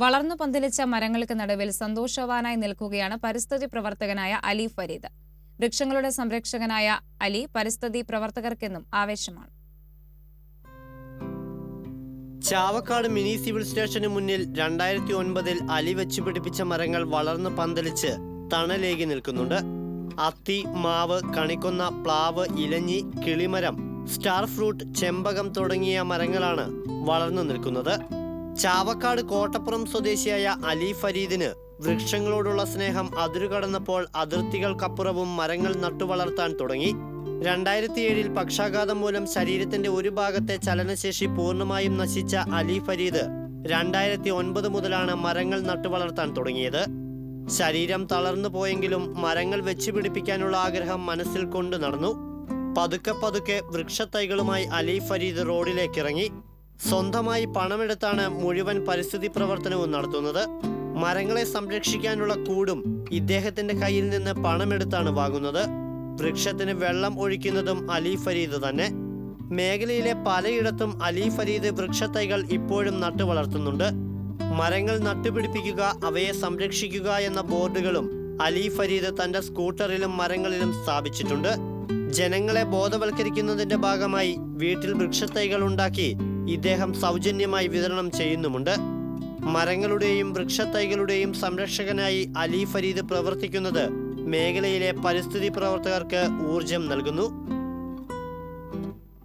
വളർന്നു പന്തലിച്ച മരങ്ങൾക്ക് നടുവിൽ സന്തോഷവാനായി നിൽക്കുകയാണ് പരിസ്ഥിതി പ്രവർത്തകനായ അലി ഫരീദ്. വൃക്ഷങ്ങളുടെ സംരക്ഷകനായ അലി പരിസ്ഥിതി പ്രവർത്തകർക്കെന്നും ആവേശമാണ്. ചാവക്കാട് മിനി സിവിൽ സ്റ്റേഷന് മുന്നിൽ 2009 അലി വെച്ച് പിടിപ്പിച്ച മരങ്ങൾ വളർന്നു പന്തലിച്ച് തണലേകി നിൽക്കുന്നുണ്ട്. അത്തി, മാവ്, കണിക്കൊന്ന, പ്ലാവ്, ഇലഞ്ഞി, കിളിമരം, സ്റ്റാർ ഫ്രൂട്ട്, ചെമ്പകം തുടങ്ങിയ മരങ്ങളാണ് വളർന്നു നിൽക്കുന്നത്. ചാവക്കാട് കോട്ടപ്പുറം സ്വദേശിയായ അലി ഫരീദിന് വൃക്ഷങ്ങളോടുള്ള സ്നേഹം അതിരുകടന്നപ്പോൾ അതിർത്തികൾക്കപ്പുറവും മരങ്ങൾ നട്ടുവളർത്താൻ തുടങ്ങി. 2007 പക്ഷാഘാതം മൂലം ശരീരത്തിന്റെ ഒരു ഭാഗത്തെ ചലനശേഷി പൂർണ്ണമായും നശിച്ച അലി ഫരീദ് 2009 മുതലാണ് മരങ്ങൾ നട്ടുവളർത്താൻ തുടങ്ങിയത്. ശരീരം തളർന്നു പോയെങ്കിലും മരങ്ങൾ വെച്ചുപിടിപ്പിക്കാനുള്ള ആഗ്രഹം മനസ്സിൽ കൊണ്ടു നടന്നു. പതുക്കെ പതുക്കെ വൃക്ഷത്തൈകളുമായി അലി ഫരീദ് റോഡിലേക്ക് ഇറങ്ങി. സ്വന്തമായി പണമെടുത്താണ് മുഴുവൻ പരിസ്ഥിതി പ്രവർത്തനവും നടത്തുന്നത്. മരങ്ങളെ സംരക്ഷിക്കാനുള്ള കൂടും ഇദ്ദേഹത്തിന്റെ കയ്യിൽ നിന്ന് പണമെടുത്താണ് വാങ്ങുന്നത്. വൃക്ഷത്തിന് വെള്ളം ഒഴിക്കുന്നതും അലി ഫരീദ് തന്നെ. മേഖലയിലെ പലയിടത്തും അലി ഫരീദ് വൃക്ഷത്തൈകൾ ഇപ്പോഴും നട്ടു വളർത്തുന്നുണ്ട്. മരങ്ങൾ നട്ടുപിടിപ്പിക്കുക, അവയെ സംരക്ഷിക്കുക എന്ന ബോർഡുകളും അലി ഫരീദ് തന്റെ സ്കൂട്ടറിലും മരങ്ങളിലും സ്ഥാപിച്ചിട്ടുണ്ട്. ജനങ്ങളെ ബോധവൽക്കരിക്കുന്നതിന്റെ ഭാഗമായി വീട്ടിൽ വൃക്ഷത്തൈകൾ ഉണ്ടാക്കി ഇദ്ദേഹം സൗജന്യമായി വിതരണം ചെയ്യുന്നുമുണ്ട്. മരങ്ങളുടെയും വൃക്ഷത്തൈകളുടെയും സംരക്ഷകനായി അലി ഫരീദ് പ്രവർത്തിക്കുന്നത് മേഖലയിലെ പരിസ്ഥിതി പ്രവർത്തകർക്ക് ഊർജം നൽകുന്നു.